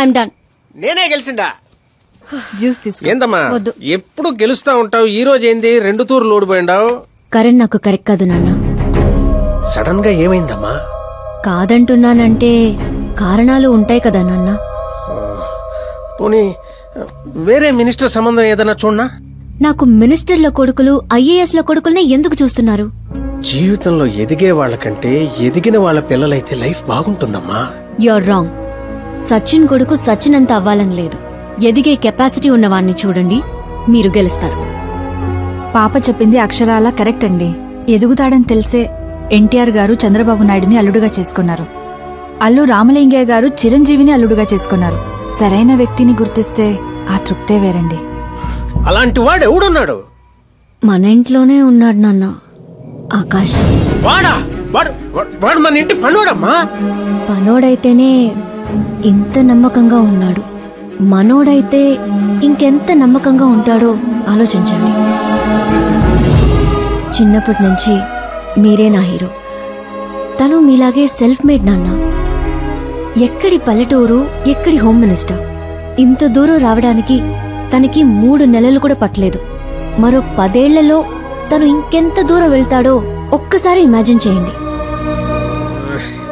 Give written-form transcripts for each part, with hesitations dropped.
I'm done. నేనే గెలిచిండా? Juice తీసుకో. ఏందమ్మా ఎప్పుడు గెలుస్తా ఉంటావు, ఈ రోజు ఏంది 2 తూర్లు ఓడిపోయిండావు? కరెంట్ నాకు కరెక్ట్ కాదు నాన్న. సడన్ గా ఏమైందమ్మా? కాదంటున్నానంటే కారణాలు ఉంటాయి కదా నాన్న. పోనీ వేరే మినిస్టర్ సంబంధం ఏదైనా చూడనా? నాకు మినిస్టర్ల కొడుకులు IAS కొడుకుల్ని ఎందుకు చూస్తున్నారు? జీవితంలో ఎదిగే వాళ్ళకంటే ఎదిగిన వాళ్ళ పిల్లలైతే లైఫ్ బాగుంటుందమ్మా. You're wrong. సచిన్ కొడుకు సచిన్ అంత అవ్వాలని లేదు. ఎదిగే కెపాసిటీ ఉన్నవాణ్ణి చూడండి, మీరు గెలుస్తారు. పాప చెప్పింది అక్షరాలా కరెక్ట్ అండి. ఎదుగుతాడని తెలిసే ఎన్టీఆర్ గారు చంద్రబాబు నాయుడుని అల్లుడుగా చేసుకున్నారు. అల్లు రామలింగయ్య గారు చిరంజీవిని అల్లుడుగా చేసుకున్నారు. సరైన వ్యక్తిని గుర్తిస్తే ఆ తృప్తే వేరండి. అలాంటి వాడు ఎవడున్నాడు? మన ఇంట్లోనే ఉన్నాడు నాన్న, ఆకాష్. వాడా? వాడు మన ఇంటి పనోడమ్మా. పనోడైతేనే ఇంత నమ్మకంగా ఉన్నాడు. మనోడైతే ఇంకెంత నమ్మకంగా ఉంటాడో ఆలోచించండి. చిన్నప్పటి నుంచి మీరే నా హీరో. తను మీలాగే సెల్ఫ్ మేడ్ నాన్న. ఎక్కడి పల్లెటూరు, ఎక్కడి హోమ్ మినిస్టర్. ఇంత దూరం రావడానికి తనకి 3 నెలలు కూడా పట్టలేదు. మరో 10 ఏళ్లలో తను ఇంకెంత దూరం వెళ్తాడో ఒక్కసారి ఇమాజిన్ చేయండి.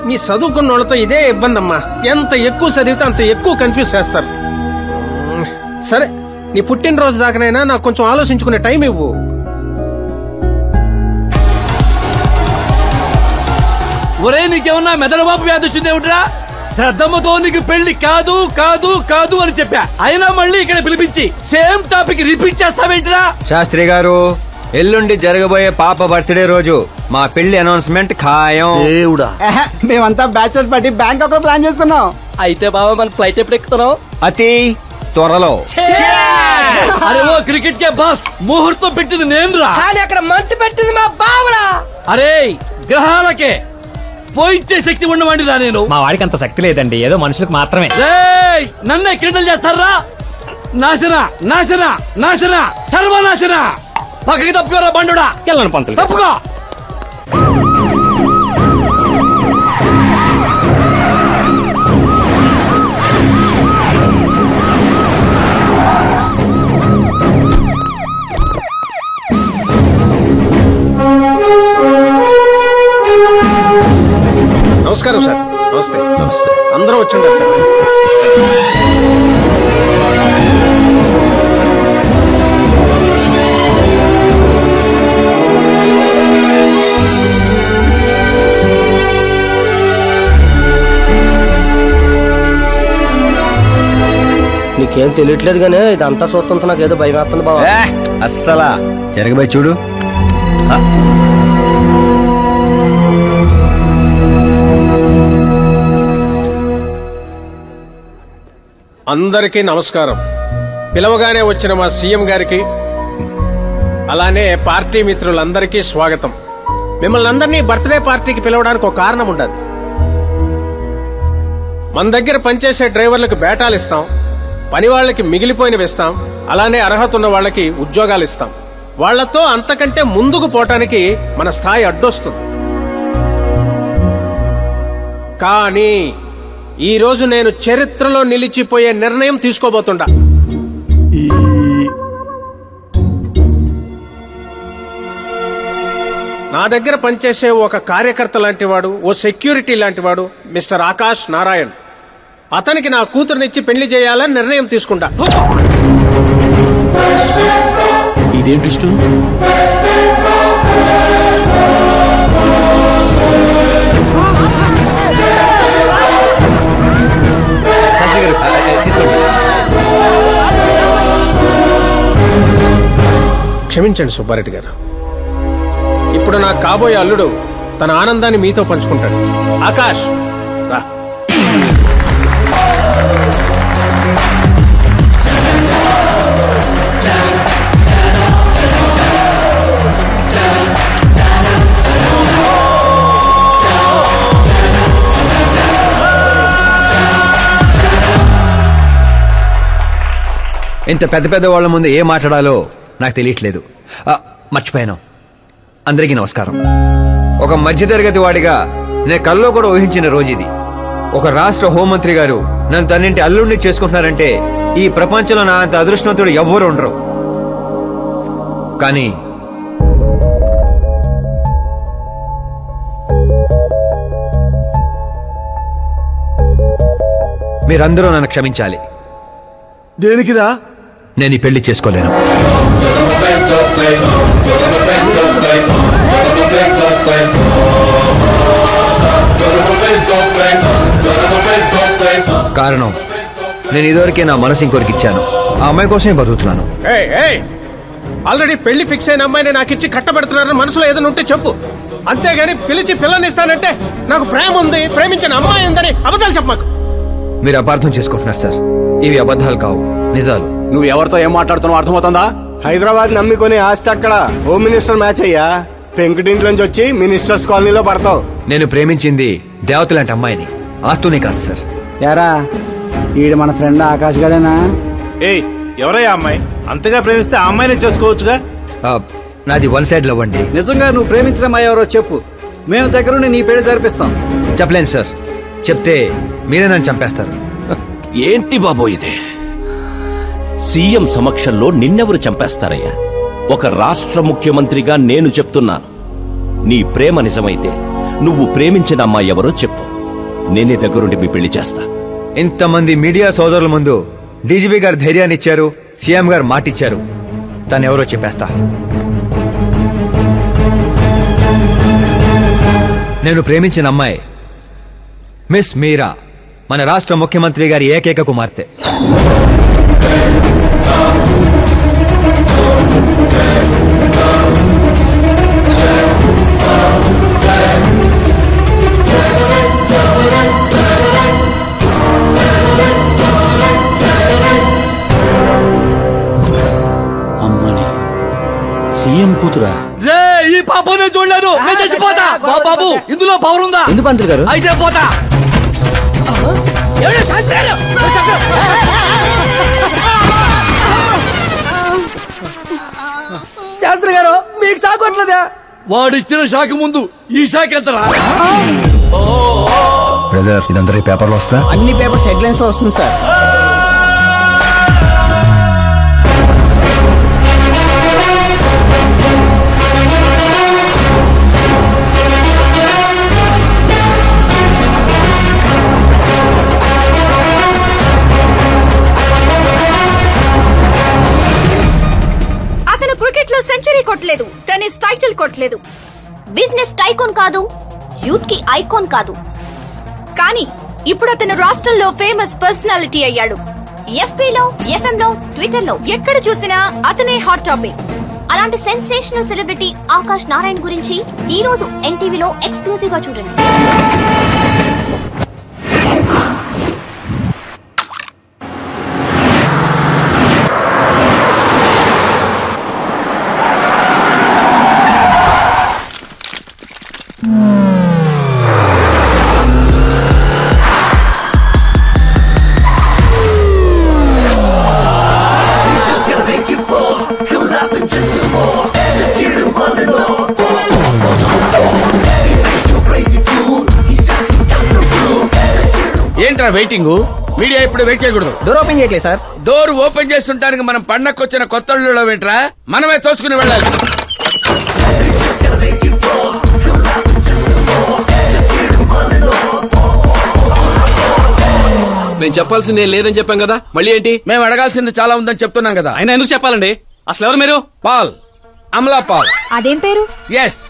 నీ చదువుకున్న వాళ్ళతో ఇదే ఇబ్బంది అమ్మా. ఎంత ఎక్కువ చదివితే అంత ఎక్కువ కన్ఫ్యూజ్ చేస్తారు. సరే, నీ పుట్టినరోజు దాకానైనా నాకు కొంచెం ఆలోచించుకునే టైం ఇవ్వు. ఒరే, నీకేమన్నా మెదడువాపు వ్యాధి వచ్చిందేమిట్రా? శ్రద్ధమ్మతో నీకు పెళ్లి కాదు కాదు కాదు అని చెప్పా, అయినా మళ్ళీ ఇక్కడ పిలిపించి సేమ్ టాపిక్ రిపీట్ చేస్తావేంటిరా? శాస్త్రి గారు, ఎల్లుండి జరగబోయే పాప బర్త్డే రోజు మా పెళ్లి అనౌన్స్మెంట్ ఖాయం. దేవుడా, మేమంతా బ్యాచిలర్ పార్టీ బ్యాంకాక్ లో ప్లాన్ చేసుకున్నాం. అయితే బాబా, మన ఫ్లైట్ ఎప్పుడు ఎక్కుతున్నాం? అతి త్వరలో. అరే ఓ క్రికెట్ కే బాస్, ముహూర్తం పెట్టింది నేను రా, కానీ అక్కడ మంట పెట్టింది మా బావరా. అరే గ్రహాలకే పోయించే శక్తి ఉన్నవాడిని రా నేను. మా వాడికి అంత శక్తి లేదండి, ఏదో మనుషులకు మాత్రమే. నన్నే క్రీడలు చేస్తారా? నాశన నాశన నాశన సర్వనాశన. పక్కకి తప్పుకోరా బండుడా. వెళ్ళను పంతులు, తప్పుకో. నమస్కారం సార్. నమస్తే. నమస్తే. అందరూ వచ్చిండారు సార్. నీకేం తెలియట్లేదు గానీ ఇదంతా చూస్తుంటే నాకు ఏదో భయం వేస్తుంది బాబా. అస్సలా జరగబోయి చూడు. అందరికీ నమస్కారం. పిలవగానే వచ్చిన మా సీఎం గారికి, అలానే పార్టీ మిత్రులందరికీ స్వాగతం. మిమ్మల్ని అందరినీ బర్త్డే పార్టీకి పిలవడానికి ఒక కారణం ఉండదు. మన దగ్గర పనిచేసే డ్రైవర్లకు బేటాలు ఇస్తాం, పని వాళ్ళకి మిగిలిపోయినవి ఇస్తాం, అలానే అర్హత ఉన్న వాళ్ళకి ఉద్యోగాలు ఇస్తాం. వాళ్లతో అంతకంటే ముందుకు పోవటానికి మన స్థాయి అడ్డొస్తుంది. కానీ ఈ రోజు నేను చరిత్రలో నిలిచిపోయే నిర్ణయం తీసుకోబోతుండా. నా దగ్గర పనిచేసే ఒక కార్యకర్త లాంటివాడు, ఓ సెక్యూరిటీ లాంటివాడు మిస్టర్ ఆకాష్ నారాయణ్. అతనికి నా కూతురునిచ్చి పెళ్లి చేయాలని నిర్ణయం తీసుకుంటా. ఇదేంటి ఇష్టం? క్షమించండి సుబ్బారెడ్డి గారు. ఇప్పుడు నా కాబోయే అల్లుడు తన ఆనందాన్ని మీతో పంచుకుంటాడు. ఆకాష్ రా. ఇంత పెద్ద పెద్ద వాళ్ళ ముందు ఏం మాట్లాడాలో నాకు తెలియట్లేదు. మర్చిపోయాను. అందరికీ నమస్కారం. ఒక మధ్యతరగతి వాడిగా నేను కల్లో కూడా ఊహించిన రోజు ఇది. ఒక రాష్ట్ర హోంమంత్రి గారు నన్ను తన్నింటి అల్లుడిని చేసుకుంటున్నారంటే ఈ ప్రపంచంలో నా అంత అదృష్టవంతుడు ఎవ్వరు ఉండరు. కానీ మీరందరూ నన్ను క్షమించాలి. దేనికిరా? నేను ఈ పెళ్లి చేసుకోలేను. కారణం, నేను ఇదివరకే నా మనసు ఇంకొరికి ఇచ్చాను. ఆ అమ్మాయి కోసమే బతుకుతున్నాను. ఆల్రెడీ పెళ్లి ఫిక్స్ అయిన అమ్మాయిని నాకు ఇచ్చి కట్టబెడుతున్నారని మనసులో ఏదైనా ఉంటే చెప్పు. అంతేగాని పిలిచి పిల్లనిస్తానంటే నాకు ప్రేమ ఉంది, ప్రేమించిన అమ్మాయి ఉందని అబద్ధాలు చెప్పమాకు. మీరు అపార్థం చేసుకుంటున్నారు సార్. ఇవి అబద్ధాలు కావు, నిజాలు. నువ్వు ఎవరితో ఏం మాట్లాడుతున్నావు అర్థమవుతుందా? హైదరాబాద్ నమ్మికొని ఆస్తి అక్కడ హోమ్ మినిస్టర్ మ్యాచ్ అయ్యా. పెంకుటింట్లోంచి వచ్చి మినిస్టర్స్ కాలనీలో పడతావు. నేను ప్రేమించింది దేవత లాంటి అమ్మాయిని, ఆస్తునే కాదు సార్. యారా, ఈడు మన ఫ్రెండ్ ఆకాష్ గడేనా? ఏయ్, ఎవరయ్యా అమ్మాయి? అంతగా ప్రేమిస్తే ఆ అమ్మాయినే చేసుకోవచ్చుగా. నాది వన్ సైడ్ లవ్ అండి. నిజంగా నువ్వు ప్రేమించిన అమ్మాయి ఎవరో చెప్పు, మేము దగ్గరుండి నీ పెళ్లి జరిపిస్తాం. చెప్పలేను సార్. చెప్తే మీరే నన్ను చంపేస్తారు. ఏంటి బాబో ఇది? సీఎం సమక్షంలో నిన్నెవరు చంపేస్తారయ్యా? ఒక రాష్ట్ర ముఖ్యమంత్రిగా నేను చెప్తున్నాను, నీ ప్రేమ నిజమైతే నువ్వు ప్రేమించిన అమ్మాయి ఎవరో చెప్పు, నేనే దగ్గరుండి మీ పెళ్లి చేస్తా. ఇంతమంది మీడియా సోదరుల ముందు డీజీపీ గారు ధైర్యాన్ని ఇచ్చారు, సీఎం గారు మాటిచ్చారు. తను ఎవరో చెప్పేస్తా. నేను ప్రేమించిన అమ్మాయి మిస్ మీరా, మన రాష్ట్ర ముఖ్యమంత్రి గారి ఏకైక కుమార్తె. అమ్మని సీఎం కూతురా? రే, ఈ పాపనే చూడలేను. నేను చచ్చిపోతా. బాబు, ఇందులో పవర్ ఉందా? ఎందుకు పంతులు గారు? అయితే పోతా. శాస్త్రి గారు, మీకు సాగొట్లేదా? వాడిచ్చిన షాక్ ముందు ఈ షాక్ ఎంతరా? బ్రదర్, ఇదందరూ పేపర్లో వస్తా. అన్ని పేపర్స్ హెడ్లైన్స్ లో వస్తుంది సార్. క్రికెట్ లో సెంచరీ కొట్టలేదు, టెన్నిస్ టైటిల్ కొట్టలేదు, బిజినెస్ టైకోన్ కాదు, యూత్ కి ఐకాన్ కాదు. కానీ ఇప్పుడు అతను రాష్ట్రంలో ఫేమస్ పర్సనాలిటీ అయ్యాడు. ఎఫ్బీ లో, ఎఫ్ఎం లో, ట్విట్టర్ లో ఎక్కడ చూసినా అతనే హాట్ టాపిక్. అలాంటి సెన్సేషనల్ సెలబ్రిటీ ఆకాష్ నారాయణ్ గురించి ఈ రోజు ఎన్టీవీలో ఎక్స్క్లూజివ్ గా చూడండి. ఏంట్రా వెయిటింగ్? మీడియా ఇప్పుడు వెయిట్ చేయకూడదు. డోర్ ఓపెన్ చేయట్లేదు సార్. డోర్ ఓపెన్ చేస్తుంటానికి మనం పండక్కొచ్చిన కొత్త అల్లుళ్ళో వెంట్రా, మనమే తోసుకుని వెళ్ళాలి. మేము చెప్పాల్సింది ఏం లేదని చెప్పాం కదా, మళ్ళీ ఏంటి? మేము అడగాల్సింది చాలా ఉందని చెప్తున్నాం కదా. అయినా ఎందుకు చెప్పాలండి? అసలు ఎవరు మీరు? Paul, Amala Paul. అదేం పేరు? Yes,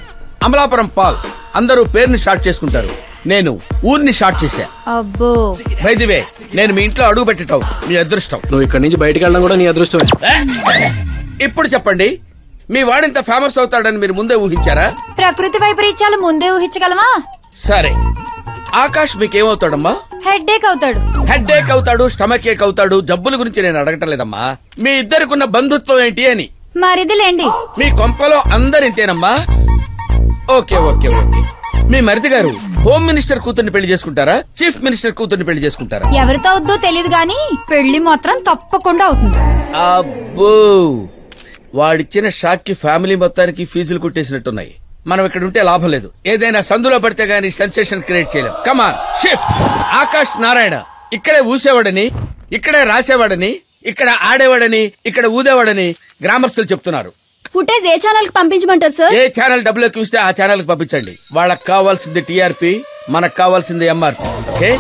Amalapuram Paul. అందరూ పేరుని షార్ట్ చేసుకుంటారు, నేను ఊరిని షార్ట్ చేశా. అబ్బో, బై ది వే, నేను మీ ఇంట్లో అడుగు పెట్టటం మీ అదృష్టం. నువ్వు ఇక్కడి నుంచి బయటకు వెళ్ళడం కూడా నీ అదృష్టం. ఇప్పుడు చెప్పండి, మీ వాడింత ఫేమస్ అవుతాడని మీరు ముందే ఊహించారా? ప్రకృతి వైపరీత్యాలు ముందే ఊహించగలమా? సరే, ఆకాష్ మీకేమవుతాడమ్మా? హెడ్ఏక్ అవుతాడు. హెడ్ఏక్ అవుతాడు, స్టమక్ ఏక్ అవుతాడు. జబ్బుల గురించి నేను అడగటం లేదమ్మా, మీ ఇద్దరికున్న బంధుత్వం ఏంటి అని. మరిదిలేండి. మీ కొంపలో అందరింతేనమ్మా? Okay okay okay. మీ మరిది గారు హోమ్ మినిస్టర్ కూతుర్ని పెళ్లి చేసుకుంటారా, చీఫ్ మినిస్టర్ కూతుర్ని పెళ్లి చేసుకుంటారా? ఎవరితో అవుద్దో తెలియదు గాని పెళ్లి మాత్రం తప్పకుండా అవుతుంది. అబ్బో, వాడిచ్చిన షాక్ కి ఫ్యామిలీ మొత్తానికి ఫీజులు కుట్టేసినట్టున్నాయి. మనం ఇక్కడ ఉంటే లాభం లేదు. ఏదైనా సందులో పడితే గానీ సెన్సేషన్ క్రియేట్ చేయలేం. Come on shift. ఆకాష్ నారాయణ ఇక్కడే ఊసేవాడని, ఇక్కడే రాసేవాడని, ఇక్కడ ఆడేవాడని, ఇక్కడ ఊదేవాడని గ్రామస్తులు చెప్తున్నారు. ఫుటేజ్ ఏ ఛానల్ కి పంపించమంటారు సార్? ఏ ఛానల్ డబ్బులోకి ఇస్తే ఆ ఛానల్ కి పంపించండి. వాళ్ళకి కావాల్సింది టీఆర్పీ, మనకు కావాల్సింది ఎంఆర్పీ. ఓకే.